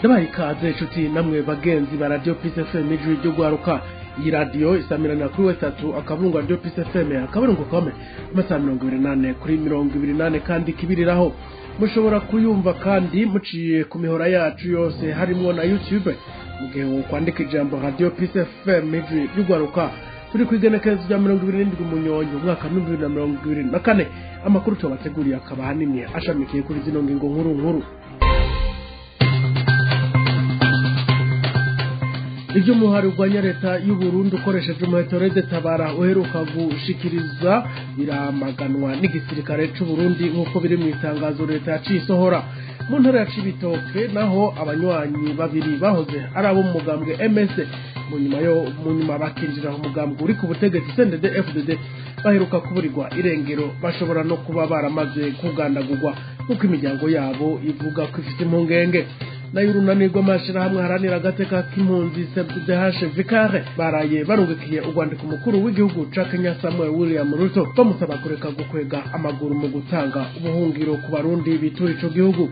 Ndabaye ikaze inshuti namwe bagenzi ba Radio Peace FM ijwi ryo gwaruka. Iyi radio isamirana kuri wesatu akabungu Radio Peace FM akaburungu kome amasaha 28 kuri 28 kandi kibiriraho. Mushobora kuyumva kandi muciye ku mihora yacu yose harimo na YouTube mu gihe kwandika ijambo Radio Peace FM ijwi ryo gwaruka. Turi kwigenekezo rya 27 Munyonyo umwaka 2024. Amakuru tubateguriye akaba hanini ashamikiye kuri zino ngingo nkuru. Ibyo muhari ugwanya leta y'u Burundi ukoresheje umuhetorede tabara uheruka gushikiriza biramaganwa n'igisirikare c'u Burundi nk'uko biri mu itangazo leta yacisohora. Mu ntara ya Cibitoke naho abanywanyi babiri bahoze ari abo mu mugambwe MS mu nyuma bakinjira mu mugambwe uri ku butegetsi CNDD-FDD baheruka kuburirwa irengero bashobora no kuba baramaze kugandagurwa kuko imiryango yabo ivuga ko ifite impungenge. Nayo urunanirwa amashirahamwe haranira agateka k'impunzi CBDH Vikare baraye barungikiye urwandiko mukuru w'igihugu ca Kenya Samuel William Ruto bamusaba kureka gukwega amaguru mu gutanga ubuhungiro ku barundi bitura ico gihugu.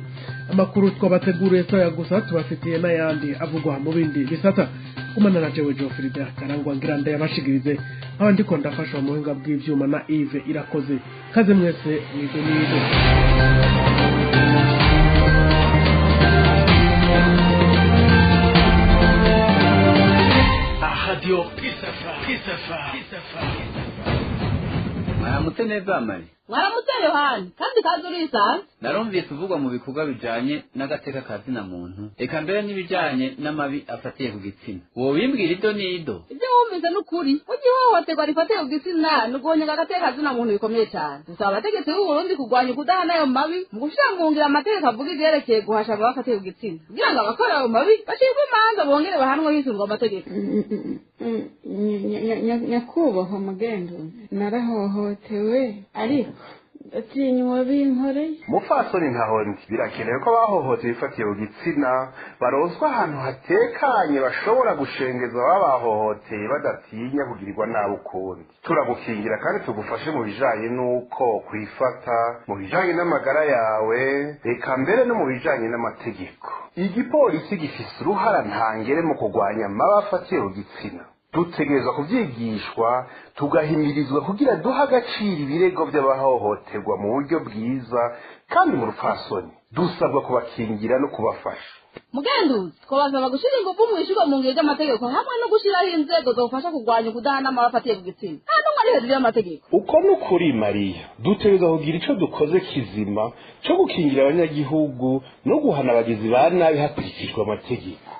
Amakuru twabateguriye saya gusa tubafitiye n'ayandi avugwa mu bindi bisata. Kumana na jewe Jofrida Karangwa ngiranda yabashigirize abandi ko ndafashwa mu buhinga bw'ivyuma na Yves Irakoze. Kaze mwese mwidonido. Radio Peace FM. Mwaramutse neza Mari. Mwaramutse Yohani, kandi kazurisa. Narumviye tuvugwa mu bikorwa bijanye n'agateka kazina muntu. Eka mbere n'ibijanye n'amabi afatiye ku gitsina. Wo bimbwira ido nido. Ibyo wumvize n'ukuri. Ugihohoterwa rifatiye ku gitsina nugonye agateka kazina muntu bikomeye cyane. Dusaba abategetsi b'u Burundi kugwanya kudahana ayo mabi mu gushangungira amategeko avuga ivyerekeye guhasha abafatiye ku gitsina. Kugira ngo abakora ayo mabi bashirwe imanza bongere bahanwe hisunzwe amategeko. Nyakubahwa mugenduzi narahohotewe ariko atinywa binkoreye. Mufasoni ntahondi birakenewe ko bahohotewe ifatiye ku gitsina barozwa ahantu hatekanye bashobora gushengeza babahohoteye badatinya kugirirwa nabi ukundi. Turagukingira kandi tugufashe mu bijanye n'uko kwifata, mu bijanye n'amagara yawe, reka mbere no mu bijanye n'amategeko. Igipolisi gifise uruhara ntangere mu kurwanya amabi afatiye ku gitsina. Dutegerezwa kuvyigishwa tugahimirizwa kugira duha agaciro ibirego by'abahohoterwa mu buryo bwiza kandi mu rupfasoni. Dusabwa kubakingira no kubafasha. Mugenduzi twabasaba gushira ingufu mu ishuka mu ngiro y'amategeko hamwe no gushiraho inzego zofasha kurwanya kudahana amabafatiye ku gitsina. Nta ari hejuru y'amategeko. Uko n'ukuri Mariya dutegerezwa kugira ico dukoze kizima cyo gukingira abanyagihugu no guhana abagizi ba nabi hakurikijwe amategeko.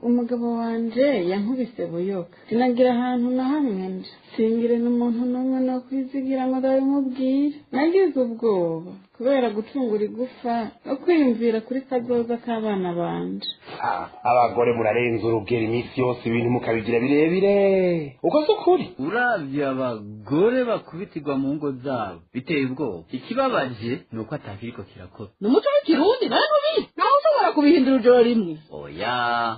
Umugabo wanje yankubise buyoka sinagira ahantu na hamwe nje singire n'umuntu n'umwe no kwizigira ngo ndabimubwire. Nagize ubwoba kubera gucungura igufa no kwiyumvira kuri kazoza k'abana banje. Abagore murarenza urugero iminsi yose ibintu mukabigira birebire. Uko se ukuri uravye abagore bakubitirwa mu ngo zabo biteye ubwoba. Ikibabaje nuko atakiriko kirakora. N'umuco w'ikirundi nawe nubizi naho ushobora kubihindura ijoro rimwe. Oya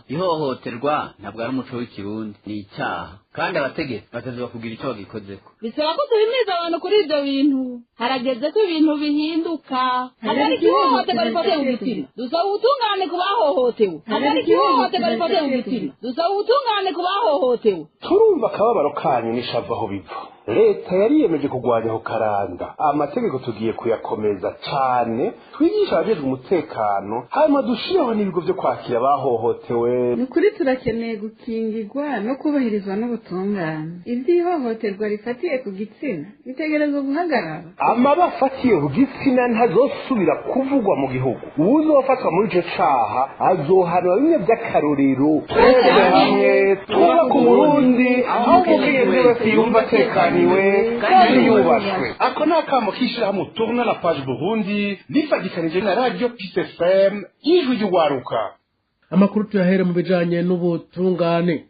ihohoterwa ntabwo ari umuco w'ikirundi ni icyaha kandi abategetsi batazwa kugira icyo bagikozeko. Bisaba ko tubimiriza abantu kuri ibyo bintu. Harageze ko ibintu bihinduka. Hari ikihohoterwa rifatiye ku gitsina. Dusaba ubutungane ku bahohotewe. Hari ikihohoterwa rifatiye ku gitsina. Dusaba ubutungane ku bahohotewe. Turumva akababaro kanyu n'ishava aho biva. Leta yariyemeje kurwanya aho karanda. Amategeko tugiye kuyakomeza cyane. Twigisha abajejwe umutekano hanyuma dushireho n'ibigo byo kwakira abahohotewe. Nukuri turakeneye gukingirwa no kubahirizwa n'ubutungane. Iby'ihohoterwa rifatiye ku gitsina bitegerezwa guhagarara. Amabi afatiye ku gitsina ntazosubira kuvugwa mu gihugu. Uwuzofatwa muri ico caha azohanwa bimwe by'akarorero. Twese hamwe twubaka Burundi aho umukenyezi wese yumva atekaniwe kandi yubashwe. Ako ni akamo k'ishirahamwe Tourna la Page Burundi rifagikanije na Radio Peace FM ijwi ry'ugwaruka. Amakuru tuyahere mu bijanye n'ubutungane.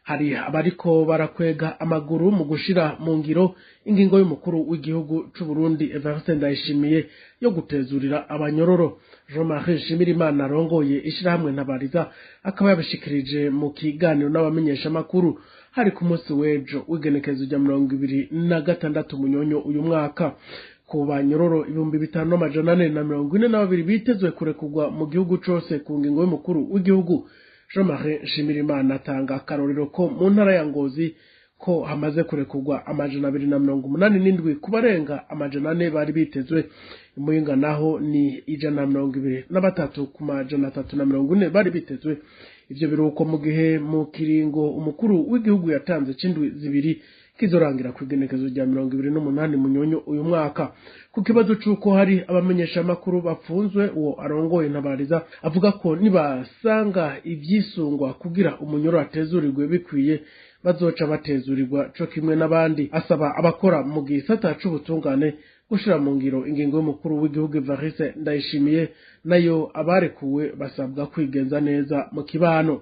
Hari abariko barakwega amaguru mu gushira mu ngiro ingingo y'umukuru w'igihugu c'u Burundi Evariste Ndayishimiye yo gutezurira abanyororo. Jean-Marie Shimirimana arongoye ishirahamwe Ntabariza akaba yabishikirije mu kiganiro n'abamenyesha makuru hari ku munsi w'ejo w'igenekezo rya 26 Munyonyo uyu mwaka. ku banyororo 5,442 bitezwe kurekurwa mu gihugu cose ku ngingo y'umukuru w'igihugu. Jean-Marie Nshimirimana atanga akarorero ko mu ntara ya Ngozi ko hamaze kurekurwa 287 ku barenga 400 bari bitezwe. Imuyinga naho ni 123 ku 340 bari bitezwe. Ivyo biruko mu gihe mu kiringo umukuru w'igihugu yatanze cindwi zibiri kizorangira kwigenekezo rya 28 Munyonyo uyu mwaka. Ku kibazo c'uko hari abamenyesha makuru bapfunzwe, uwo arongoye Ntabariza avuga ko nibasanga ivyisungwa kugira umunyoro atezurirwe bikwiye bazoca batezurirwa co kimwe n'abandi. Asaba abakora mu gisata c'ubutungane gushira mu ngiro ingingo y'umukuru w'igihugu Evariste Ndayishimiye, nayo abarekuwe basabwa kwigenza neza mu kibano.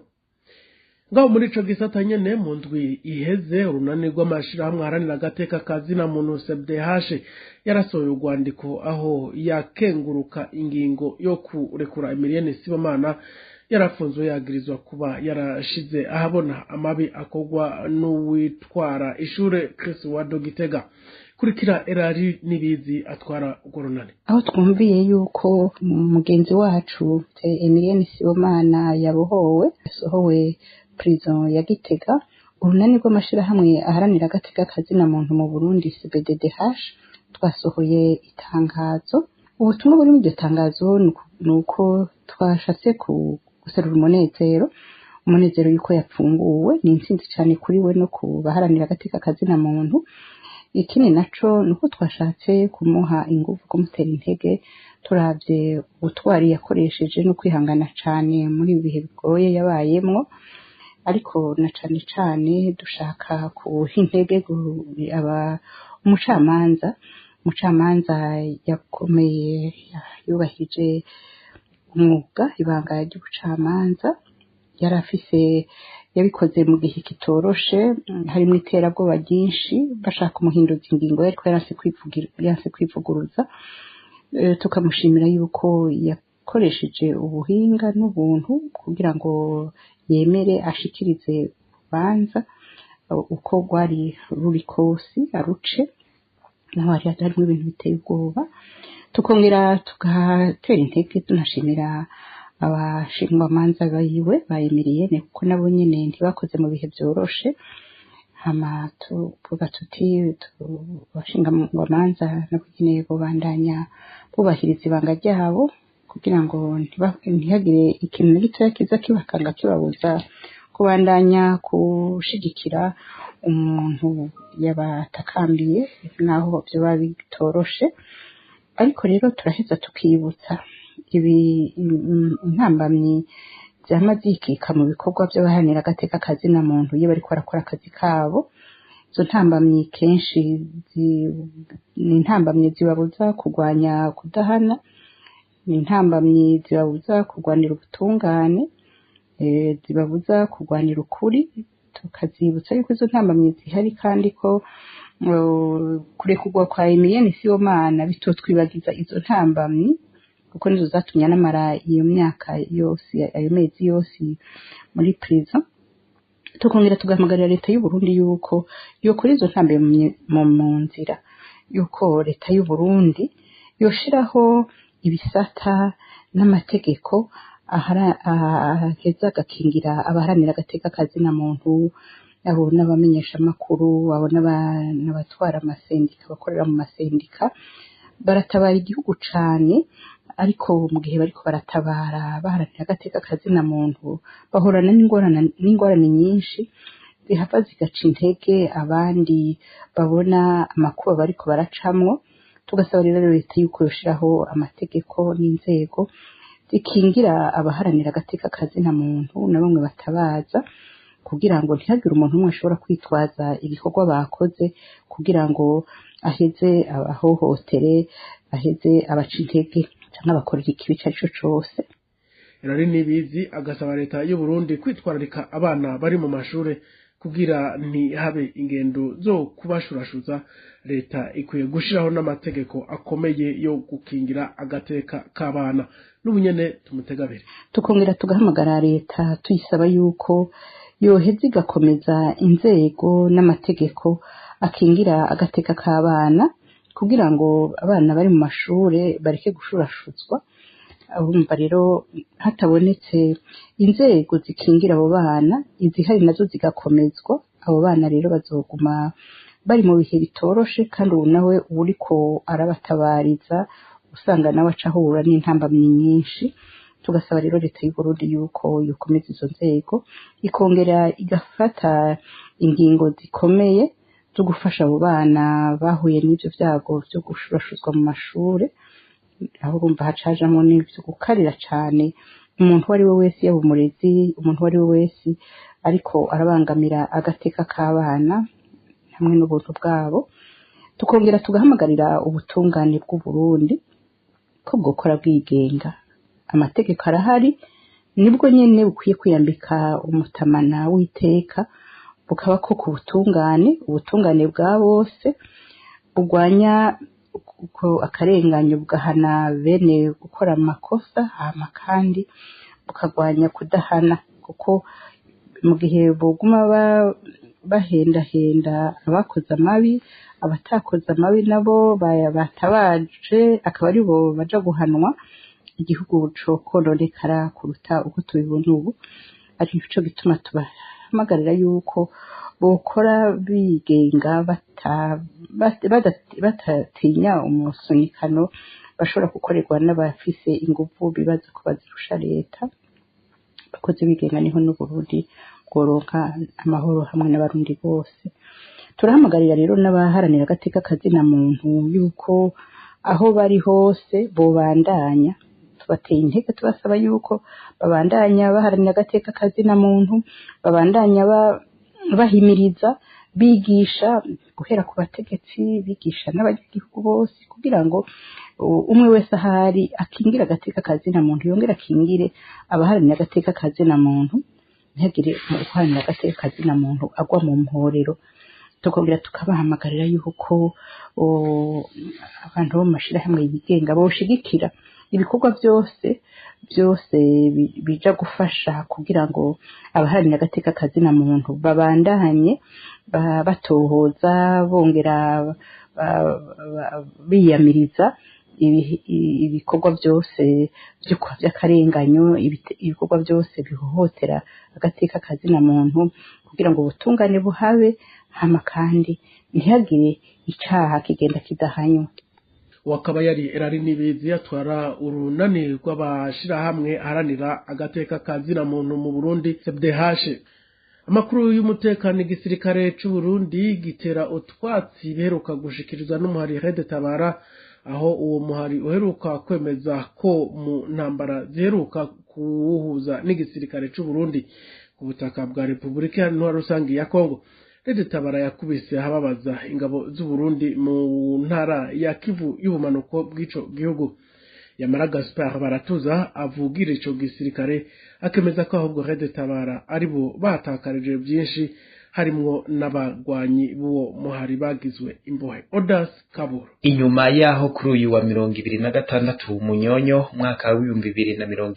Ngaho muri ico gisata nyene mu ndwi iheze urunani rw'amashirahamwe haranira agateka kazina muntu CBDH yarasohoye urwandiko aho yakenguruka ingingo yo kurekura Emilienne Sibomana yarafunzwe yagirizwa kuba yarashize ahabona amabi akogwa n'uwitwara ishure Chris Wado Gitega. Kurikira Erari Nibizi atwara urunani. Aho twumviye yuko mugenzi wacu Emilienne Sibomana yabohowe yasohowe prison ya Gitega, urunani rw'amashirahamwe aharanira agateka kazina muntu mu Burundi CBDH twasohoye itangazo. Ubutumwa buri mu iryo tangazo nuko twashatse guserura umunezero yuko yapfunguwe. Ni intsinzi cyane kuri we no ku baharanira agateka kazina muntu. Ikindi naco nuko twashatse kumuha ingufu, kumutera intege turavye ubutwari yakoresheje no kwihangana cyane muri ibihe bigoye yabayemwo. Ariko na cane dushaka kuha intege umucamanza yakomeye yubahije umwuga, ibanga ry'ubucamanza yarafise yabikoze mu gihe kitoroshe, harimo iterabwoba ryinshi bashaka umuhinduza ingingo ariko yanse kwivuguruza. Tukamushimira yuko yakoresheje ubuhinga n'ubuntu kugira ngo yemere ashikirize urubanza uko rwari ruri kose aruce, naho hari harimo ibintu biteye ubwoba. Tukongera tugatera intege tunashimira abashingwamanza bayiwe bayimiriye kuko nabo nyene ntibakoze mu bihe byoroshe. Hama tuvuga tuti abashingwamanza nabo nyene bobandanya bubahiriza ibanga ryabo kugira ngo ntihagire ikintu na gitoya kiza kibakanga kibabuza kubandanya kushigikira umuntu yabatakambiye naho byo bitoroshe. Ariko rero turaheza tukibutsa ibi intambamyi z'amazikika mu bikorwa by'abahanira agateka kazina muntu iyo bariko barakora akazi kabo. Izo ntambamyi kenshi ni intambamyi zibabuza kurwanya kudahana, ni intambamyi zibabuza kurwanira ubutungane, zibabuza kurwanira ukuri. Tukazibutsa yuko izo ntambamyi zihari kandi ko kurekurwa kwa Emilienne Sibomana bitotwibagiza izo ntambamyi kuko nizo zatumye anamara iyo myaka yose, ayo mezi yose muri prison. Tukongera tugahamagarira leta y'u Burundi yuko yokora izo ntambamyi mu nzira, yuko leta y'u Burundi yoshiraho ibisata n'amategeko aheza agakingira abaharanira agateka kazina muntu, abo n'abamenyesha makuru, abo n'abatwara amasendika, bakorera mu masendika. Baratabara igihugu cane, ariko mu gihe bariko baratabara baharanira agateka kazina muntu bahorana n'ingorane nyinshi zihava zigaca intege abandi babona amakuba bariko baracamwo. Tugasaba rero leta yuko yoshiraho amategeko n'inzego zikingira abaharanira agateka kazina muntu na bamwe batabaza, kugira ngo ntihagire umuntu umwe ashobora kwitwaza ibikorwa bakoze kugira ngo aheze abahohotere, aheze abaca intege cyangwa abakorera ikibi icyo ari cyo cyose. Erari Nibizi agasaba leta y'u Burundi kwitwararika abana bari mu mashure kugira ntihabe ingendo zo kubashurashuza. Leta ikwiye gushiraho n'amategeko akomeye yo gukingira agateka k'abana. N'ubunyene tumutegabere. Tukongera tugahamagara leta tuyisaba yuko yoheza igakomeza inzego n'amategeko akingira agateka k'abana, kugira ngo abana bari mu mashure bareke gushurashuzwa. Urumva rero hatabonetse inzego zikingira abo bana, izihari nazo zigakomezwa, abo bana rero bazoguma bari mu bihe bitoroshe, kandi ubu nawe uriko arabatabariza usanga nawe aca ahura n'intambamyi nyinshi. Tugasaba rero leta y'u Burundi yuko yokomeza izo nzego, ikongera igafata ingingo zikomeye zo gufasha abo bana bahuye n'ivyo vyago vyo gushurashuzwa mu mashure. Aho urumva hacajamwo n'ivyo gukarira cane umuntu uwo ari we wese, yaba umurezi, umuntu uwo ari we wese ariko arabangamira agateka k'abana hamwe n'ubuntu bwabo. Tukongera tugahamagarira ubutungane bw'u Burundi ko bwokora bwigenga. Amategeko arahari, nibwo nyene bukwiye kwiyambika umutamana w'iteka, bukaba ko ku ubutungane bwa bose bugwanya uko akarenganyo, bugahana bene gukora amakosa, hama kandi bukagwanya kudahana, kuko mu gihe boguma bahendahenda abakoze amabi, abatakoze amabi nabo batabaje akaba ari bo baja guhanwa, igihugu cokononekara kuruta uko tubibona ubu. Ari ico gituma tubahamagarira yuko bokora bigenga, batatinya umusunikano bashobora gukorerwa n'abafise ingufu bibaza ko bazirusha leta. Bakoze bigenga niho n'Uburundi bworonka amahoro hamwe n'abarundi bose. Turahamagarira rero n'abaharanira agateka kazina muntu yuko aho bari hose bobandanya, tubateye intege tubasaba yuko babandanya baharanira agateka kazina muntu, babandanya bahimiriza, bigisha guhera ku bategetsi, bigisha n'abanyagihugu bose, kugira ngo umwe wese ahari akingira agateka kazina muntu, yongera akingire abaharanira agateka kazina muntu, ntihagire uharanira agateka kazina muntu agwa mu mporero. Tukongera tukabahamagarira yuko abantu bo mu mashirahamwe yigenga boshigikira ibikorwa byose bija gufasha kugira ngo abaharanira agateka kazina muntu babandanye batohoza, bongera biyamiriza ibikorwa byose by'akarenganyo, ibikorwa byose bihohotera agateka kazina muntu, kugira ngo ubutungane buhabe, hama kandi ntihagire icaha kigenda kidahanywa. Wakaba yari Erari Nibizi atwara urunani rw'abashirahamwe aharanira agateka kazina muntu mu Burundi CBDH. Amakuru y'umutekano, igisirikare c'u Burundi gitera utwatsi biheruka gushikirizwa n'umuhari Red Tabara, aho uwo muhari uheruka kwemeza ko mu ntambara ziheruka kuwuhuza n'igisirikare c'u Burundi ku butaka bwa Repubulika Iharanira Rusangi ya Kongo, Red Tabara yakubise hababaza ingabo z'u Burundi mu ntara ya Kivu y'ubumanuko bw'ico gihugu. Yamara Gaspard Baratuza avugira ico gisirikare akemeza ko ahubwo Red Tabara aribo batakarije byinshi, harimwo n'abagwanyi b'uwo muhari bagizwe imbohe. Odas Kaburo. Inyuma yaho kuri uyu wa 26 Munyonyo mwaka wa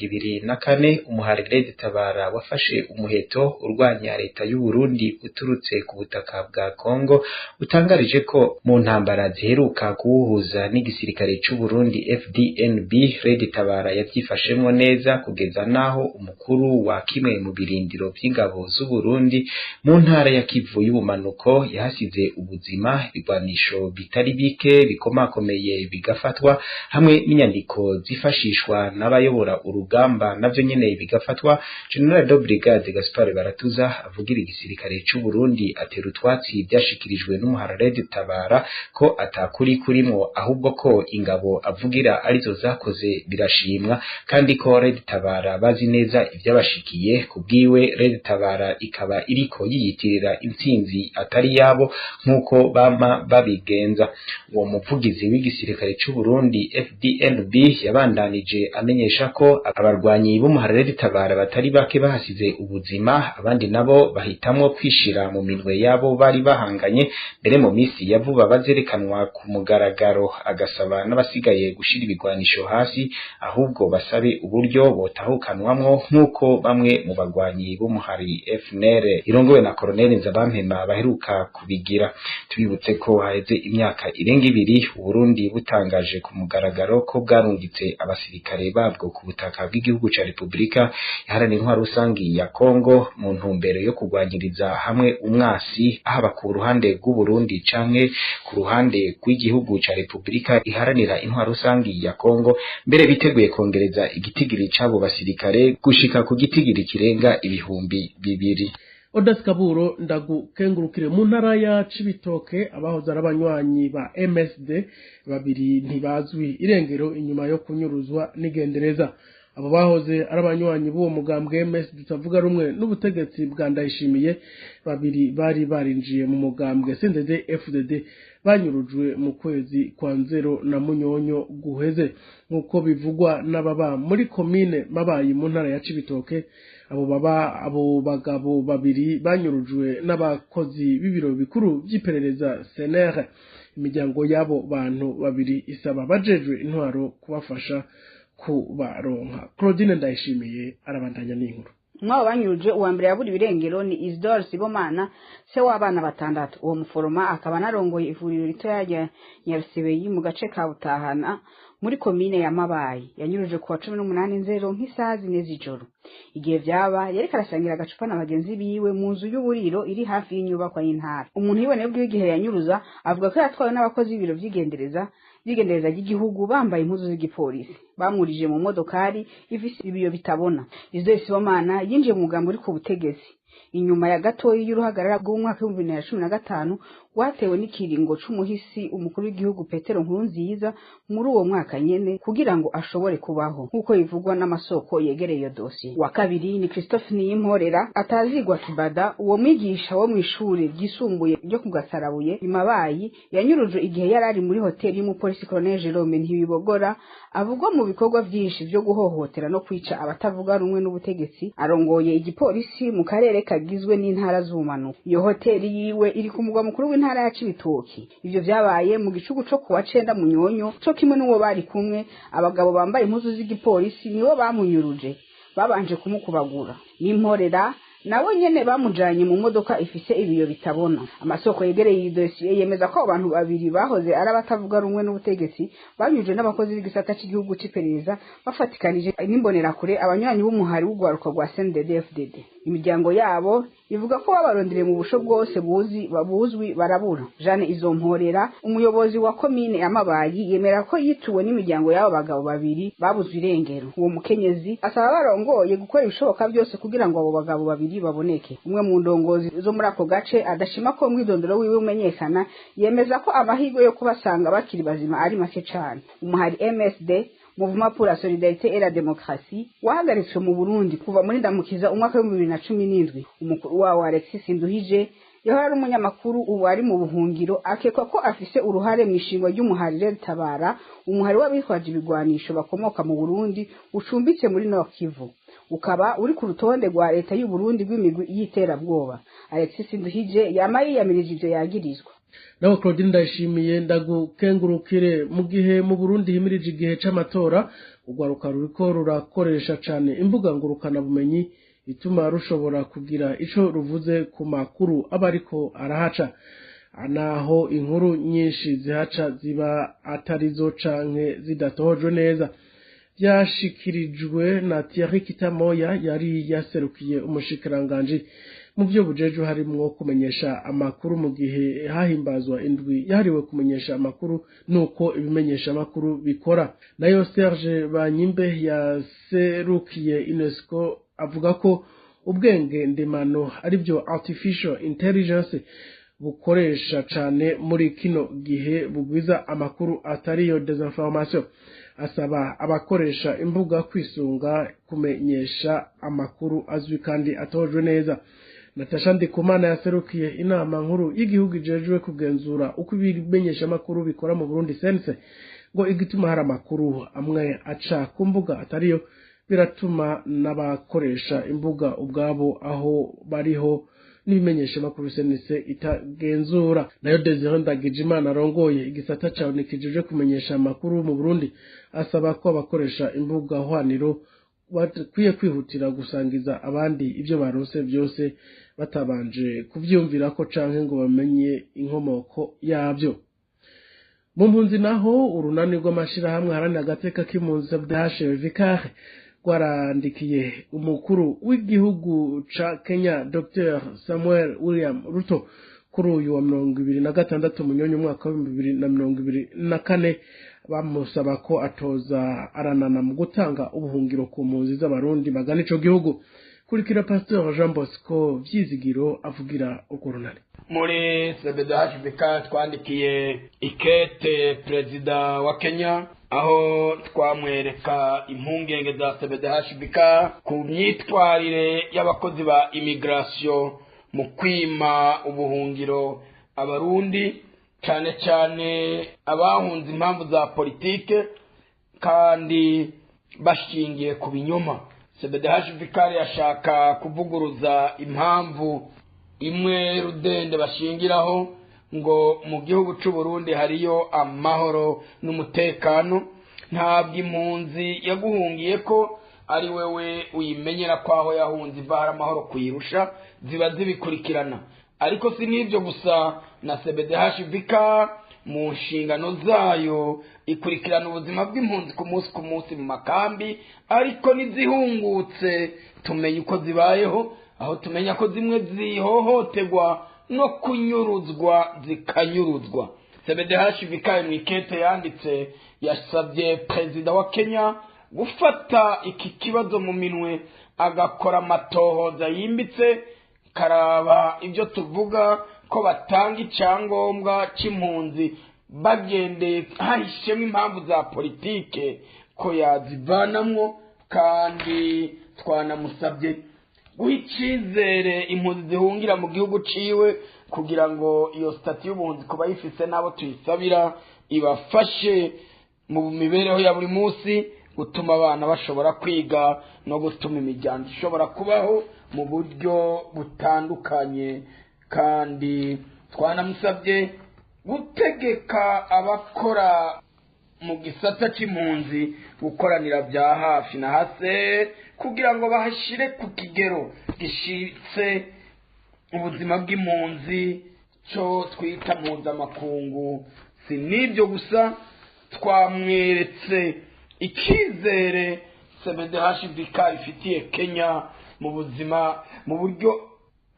2024 umuhari Red Tabara wafashe umuheto urwanya leta y'u Burundi uturutse ku butaka bwa Kongo, utangarije ko mu ntambara ziheruka kuwuhuza n'igisirikare c'u Burundi FDNB, Red Tabara yavyifashemwo neza kugeza naho umukuru wa kimwe mu birindiro by'ingabo z'u Burundi mu ntara ya Kivu y'ubumanuko yahasize ubuzima, ibigwanisho bitari bike bikomakomeye bigafatwa, hamwe n'inyandiko zifashishwa n'abayobora urugamba navyo nyene bigafatwa. General de Brigade Gaspard Baratuza avugira igisirikare c'u Burundi atera utwatsi byashikirijwe n'umuhara Red Tabara ko atakuri kurimo, ahubwo ko ingabo avugira arizo zakoze birashimwa, kandi ko Red Tabara bazi neza ivyabashikiye. Kubwiwe Red Tabara ikaba iriko yiyitirira intsinzi atari yabo nkuko bama babigenza. Uwo muvugizi w'igisirikare c'u Burundi FDNB yabandanije amenyesha ko abarwanyi b'umuhara Red Tabara batari bake bahasize ubuzima, abandi nabo bahitamwo kwishira mu minwe yabo bari bahanganye. Mbere mu misi ya vuba bazerekanwa ku mugaragaro, agasaba n'abasigaye gushira ibigwanisho hasi ahubwo basabe uburyo botahukanwamwo nkuko bamwe mu bagwanyi b'umuhari FNL irongowe na Colonel Colonel Nzabampema baheruka kubigira. Tubibutse ko haheze imyaka irenga 2 Burundi butangaje ku mugaragaro ko bwarungitse abasirikare babwo ku butaka bw'igihugu ca Republika Iharanira Intwaro Rusangi ya Kongo mu ntumbero yo kugwanyiriza hamwe umwasi ahaba ku ruhande rw'u Burundi canke ku ruhande rw'igihugu ca Republika Iharanira Intwaro Rusangi ya Kongo, mbere biteguye kongereza igitigiri c'abo basirikare gushika ku gitigiri kirenga 2,000. Odas Kaburo ndagukengurukire. Mu ntara ya Cibitoke abahoze ari abanywanyi ba MSD babiri ntibazwi irengero inyuma yo kunyuruzwa n'igendereza. Abo bahoze ari abanywanyi b'uwo mugambwe MSD tutavuga rumwe n'ubutegetsi bwa Ndayishimiye babiri bari barinjiye mu mugambwe CNDD FDD banyurujwe mu kwezi kwa Nzero na Munyonyo guheze, nkuko bivugwa n'ababa muri komine Mabayi mu ntara ya Cibitoke. Abo bagabo babiri banyurujwe n'abakozi b'ibiro bikuru by'iperereza CNR. Imiryango yabo bantu babiri isaba bajejwe intwaro kubafasha kubaronka. Claudine Ndayishimiye arabandanya n'inkuru. Mwabo banyuruje uwa mbere yaburi birengero ni Isidore Sibomana, se w'abana 6. Uwo muforoma akaba narongoye ivuriro rito ya Nyarusebeyi mu gace ka Butahana muri komine ya Mabayi. Yanyuruje ku wa 18 Nzero nk'isaha 4 z'ijoro. Igihe vyaba yari karasangira agacupa na bagenzi biwe mu nzu y'uburiro iri hafi y'inyubako y'intara. Umuntu yiboneye bw'igihe yanyuruza avuga ko yatwawe n'abakozi b'ibiro vy'igendereza ry'igihugu bambaye impuzu z'igipolisi. Bamurije mu modokari ifise ibiyo bitabona. Isidore Sibomana yinjiye mu mugambo uri ku butegetsi inyuma ya gatoyi y'uruhagarara rw'umwaka wa 2015 watewe n'ikiringo c'umuhisi umukuru w'igihugu Petero Nkurunziza muri uwo mwaka nyene kugira ngo ashobore kubaho, nkuko bivugwa n'amasoko yegereye iyo dossier. Wa kabiri ni Christophe Niyimporera atazigwa Kibada, uwo mwigisha wo mw'ishure ryisumbuye ryo ku Gasarabuye Imabayi yanyuruje igihe yari ari muri hoteli y'umupolisi Colonel Jerome Ntibibogora, avugwa mu bikorwa byinshi byo guhohotera no kwica abatavuga rumwe n'ubutegetsi. Arongoye igipolisi mu karere kagizwe n'intara z'ubumanuko. Iyo hoteli yiwe iri ku mugwa mukuru w'intara ya Cibitoki. Ivyo vyabaye mu gicugu co kuwa 9 Munyonyo, co kimwe n'uwo bari kumwe. Abagabo bambaye impuzu z'igipolisi nibo bamunyuruje, babanje kumukubagura. N'Imporera nawe nyene bamujanye mu modoka ifise ibiyo bitabona. Amasoko yegereye iyi dossier yemeza ko abantu babiri bahoze ari abatavuga rumwe n'ubutegetsi banyuje n'abakozi b'igisata cy'igihugu c'iperereza bafatikanije n'imbonerakure abanywanyi b'umuhari w'ugwaruka rwa CNDD FDD. Imiryango yabo ivuga ko babarondere mu busho bwose buzwi barabura. Jeanne Izomporera, umuyobozi wa komine ya Mabayi, yemera ko yituwe n'imiryango y'abo bagabo babiri babuzwe irengero. Uwo mukenyezi asaba barongoye gukora ibishoboka byose kugira ngo abo bagabo babiri baboneke. Umwe mu ndongozi zo muri ako gace adashima ko mwidondoro wiwe umenyekana, yemeza ko amahirwe yo kubasanga bakiri bazima ari make cyane. Umuhari MSD Mouvement pour la Solidarité et la Démocratie wahagaritswe mu Burundi kuva muri Ndamukiza umwaka wa 2017. Umukuru wawo Alexis Nduhije yahora ari umunyamakuru ubu ari mu buhungiro, akekwa ko afise uruhare mu ishingwa ry'umuhari Tabara, umuhari w'abitwaje ibigwanisho bakomoka mu Burundi ucumbitse muri Nord Kivu, ukaba uri ku rutonde rwa leta y'u Burundi rw'imigwi y'iterabwoba. Alexis Nduhije yamayiyamirije ivyo yagirizwa. Naho Claudine Ndayishimiye ndagukengurukire. Mu gihe mu Burundi himirije igihe c'amatora, ugwaruka ruriko rurakoresha cane imbuga ngurukana bumenyi ituma rushobora kugira ico ruvuze ku makuru abariko arahaca, naho inkuru nyinshi zihaca ziba atarizo canke zidatojwe neza. Byashikirijwe na Thierry Kitamoya yari yaserukiye umushikiranganje mu byo bujeje harimwo kumenyesha amakuru mu gihe hahimbazwa indwi yahariwe kumenyesha amakuru nuko ibimenyesha amakuru bikora. Nayo Serge Banyimbe yaserukiye UNESCO avuga ko ubwenge ndemano ari byo artificial intelligence bukoresha cane muri kino gihe bugwiza amakuru atariyo desinformation. Asaba abakoresha imbuga kwisunga kumenyesha amakuru azwi kandi atojwe neza. Natasha Ndikumana yaserukiye inama nkuru y'igihugu ijejwe kugenzura uko ibimenyesha amakuru bikora mu Burundi sense ngo igituma hari amakuru amwe aca ku mbuga atariyo biratuma n'abakoresha imbuga ubwabo aho bariho n'ibimenyesha amakuru sense itagenzura. Nayo Desire Ndagijimana arongoye igisata ca unikijije kumenyesha amakuru mu Burundi asaba ko abakoresha imbuga hwaniro bakwiye kwihutira gusangiza abandi ivyo barose byose batabanje kuvyumvira ko canke ngo bamenye inkomoko yabyo. Mu mpunzi naho urunani rw'amashirahamwe haranira agateka k'impunzi CBDH Vikare rwarandikiye umukuru w'igihugu ca Kenya Dr Samuel William Ruto kuri uyu wa 2026 munyonyo umwaka wa 2024 bamusaba ko atoza aranana mu gutanga ubuhungiro ku mpunzi z'abarundi bagana ico gihugu. Kurikira Pasteur Jean Bosco Vyizigiro avugira urwo runani. Muri CBDH Vikare twandikiye ikete perezida wa Kenya aho twamwereka impungenge za CBDH Vikare ku myitwarire y'abakozi ba immigration mu kwima ubuhungiro abarundi cyane cyane abahunze impamvu za politike kandi bashingiye ku binyoma. CBDH Vikare yashaka kuvuguruza impamvu imwe rudende bashingiraho ngo mu gihugu cy'u Burundi hariyo amahoro n'umutekano. Ntabwo impunzi yaguhungiye ko ari wewe uyimenyera kwaho yahunze ivara amahoro kuyirusha, ziba zibikurikirana. Ariko si n'ibyo gusa, na CBDH Vikare mu nshingano zayo ikurikirana ubuzima bw'impunzi ku munsi mu makambi, ariko nizihungutse tumenye uko zibayeho, aho tumenya ko zimwe zihohoterwa no kunyuruzwa zikanyuruzwa. CBDH Vikare mu ikete yanditse yasabye perezida wa Kenya gufata iki kibazo mu minwe, agakora amatohoza yimbitse, karaba ibyo tuvuga ko batanga icyangombwa cy'impunzi bagendeye hahishemo impamvu za politike ko yazivanamwo. Kandi twanamusabye guha icyizere impunzi zihungira mu gihugu ciwe kugira ngo iyo stati y'ubuhunzi kuba yifise n'abo tuyisabira ibafashe mu mibereho ya buri munsi, gutuma abana bashobora kwiga no gutuma imiryango ishobora kubaho mu buryo butandukanye. Kandi twanamusabye gutegeka abakora mu gisata c'impunzi gukoranira bya hafi na hase kugira ngo bahashire ku kigero gishitse ubuzima bw'impunzi cyo twita mpuzamakungu. Si n'ibyo gusa, twamweretse ikizere CBDH Vikare ifitiye Kenya mu buzima, mu buryo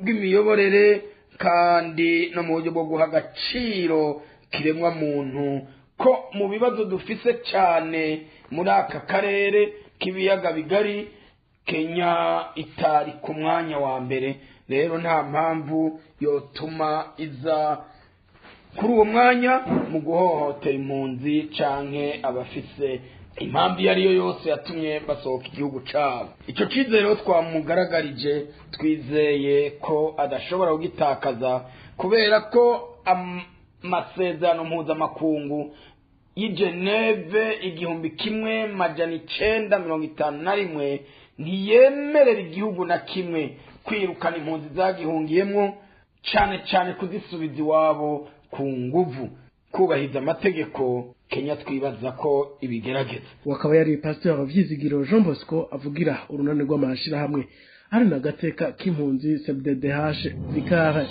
bw'imiyoborere kandi no mu buryo bwo guha agaciro kiremwa muntu, ko mu bibazo dufise cyane muri aka karere k'ibiyaga bigari Kenya itari ku mwanya wa mbere. Rero nta mpamvu yotuma iza kuri uwo mwanya mu guhohotera impunzi canke abafise impamvu iyo ariyo yose yatumye basohoka igihugu cabo. Ico cizere rero twamugaragarije, twizeye ko adashobora kugitakaza, kubera ko amasezerano mpuzamakungu y'i Geneve 1951 ntiyemerera igihugu na kimwe kwirukana impunzi zagihungiyemwo, cane cane kuzisubiza iwabo ku nguvu. Kubahiriza amategeko, Kenya twibaza ko ibigerageza. Wakaba yari Pasteur Vyizigiro Jean Bosco avugira urunani rw'amashirahamwe ari nagateka k'impunzi CBDH Vikare.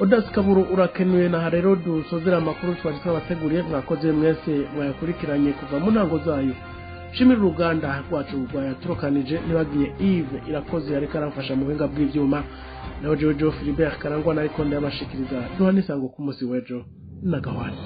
Odas Kaburu urakenuye na rero dusozera amakuru twari twabateguriye. Mwakoze mwese mwayakurikiranye kuva mu ntango zayo. Shimira uruganda rwacu rwayaturokanije, nibagiye Yves Irakoze ariko aramfasha mu buhinga bw'ivyuma, naho Jojo Philibert Karangwa nariko ndabashikiriza duhanisango ku munsi w'ejo na gahwana.